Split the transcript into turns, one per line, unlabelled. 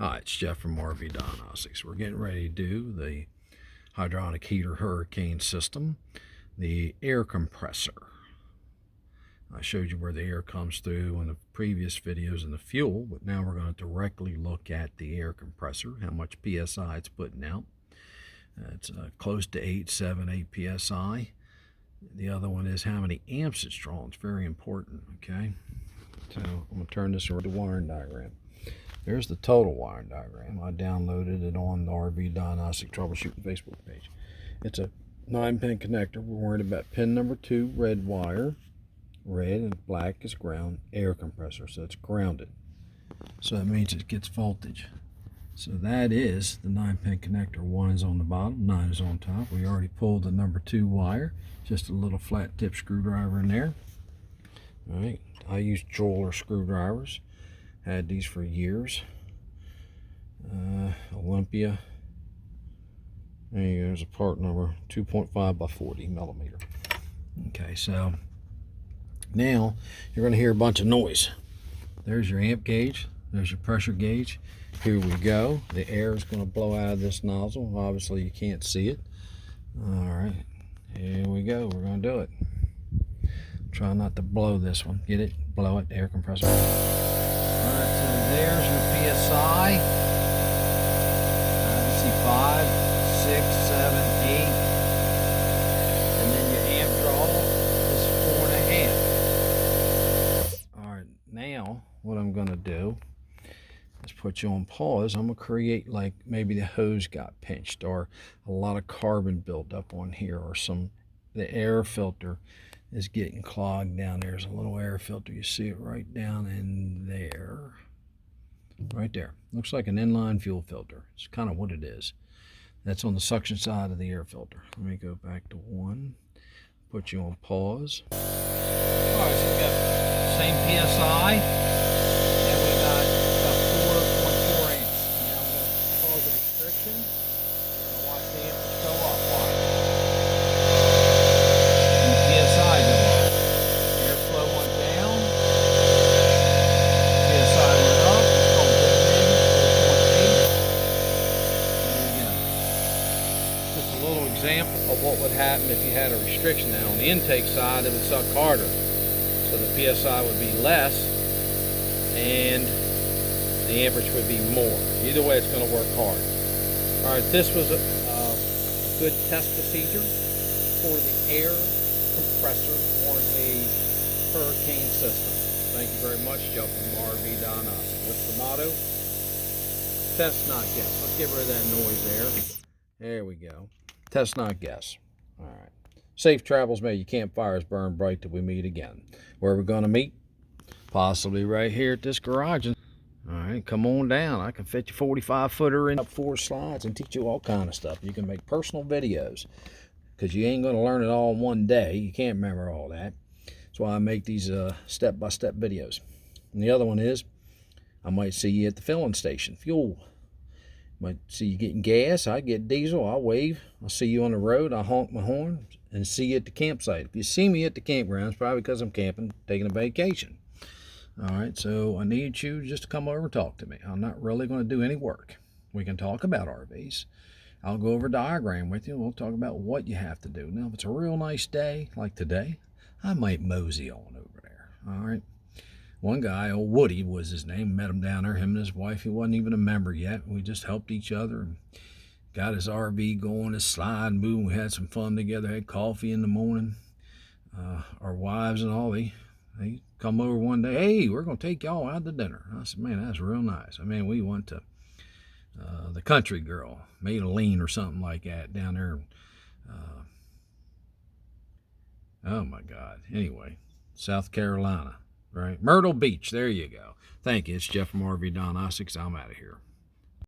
Hi, it's Jeff from Rvdiagnostics. We're getting ready to do the hydronic heater hurricane system, the air compressor. I showed you where the air comes through in the previous videos in the fuel, but now we're going to directly look at the air compressor, how much PSI it's putting out. It's close to 8 PSI. The other one is how many amps it's drawing. It's very important, okay? So I'm going to turn this into the wiring diagram. There's the total wiring diagram. I downloaded it on the Rvdiagnostics Troubleshooting Facebook page. It's a 9-pin connector. We're worried about pin number 2, red wire. Red and black is ground, air compressor, so it's grounded. So that means it gets voltage. So that is the 9-pin connector. 1 is on the bottom, 9 is on top. We already pulled the number 2 wire, just a little flat tip screwdriver in there. All right, I use jeweler screwdrivers. Had these for years. Olympia. There you go. There's a part number 2.5 by 40 millimeter. Okay, so now you're going to hear a bunch of noise. There's your amp gauge. There's your pressure gauge. Here we go. The air is going to blow out of this nozzle. Obviously, you can't see it. All right. Here we go. We're going to do it. Try not to blow this one. Get it? Blow it. Air compressor. Alright, so there's your PSI. You see 5, 6, 7, 8. And then your amp draw is 4.5. Alright, now what I'm going to do is put you on pause. I'm going to create like maybe the hose got pinched or a lot of carbon built up on here, or the air filter is getting clogged down. There's a little air filter. You see it right down in there. Right there. Looks like an inline fuel filter. It's kind of what it is. That's on the suction side of the air filter. Let me go back to 1. Put you on pause. Alright, so we got same PSI. And we got about 4.4 amps. Now I'm going to pause the restriction. We're going to watch the amperage go up. Watch. Example of what would happen if you had a restriction. Now on the intake side, it would suck harder, so the PSI would be less and the amperage would be more. Either way, it's going to work hard. All right, this was a good test procedure for the air compressor on a hurricane system. Thank you very much, Joe from Rvdiagnostics. What's the motto? Test, not guess. Let's get rid of that noise there. There we go. Test, not guess. All right. Safe travels, may your campfires burn bright till we meet again. Where are we going to meet? Possibly right here at this garage. All right, come on down. I can fit you 45-footer in up 4 slides and teach you all kind of stuff. You can make personal videos because you ain't going to learn it all in one day. You can't remember all that. That's why I make these step-by-step videos. And the other one is I might see you at the filling station, fuel. Might see you getting gas. I get diesel. I'll wave. I'll see you on the road. I'll honk my horn and see you at the campsite. If you see me at the campground, it's probably because I'm camping, taking a vacation. All right, so I need you just to come over and talk to me. I'm not really going to do any work. We can talk about RVs. I'll go over a diagram with you. We'll talk about what you have to do. Now, if it's a real nice day like today, I might mosey on over there. All right. One guy, old Woody was his name, met him down there, him and his wife. He wasn't even a member yet. We just helped each other and got his RV going, his slide moving. We had some fun together, had coffee in the morning. Our wives and all, they come over one day, hey, we're going to take y'all out to dinner. I said, man, that's real nice. I mean, we went to the Country Girl, Madeline or something like that down there. Oh, my God. Anyway, South Carolina. Right, Myrtle Beach, there you go. Thank you. It's Jeff from Rvdiagnostics. I'm out of here.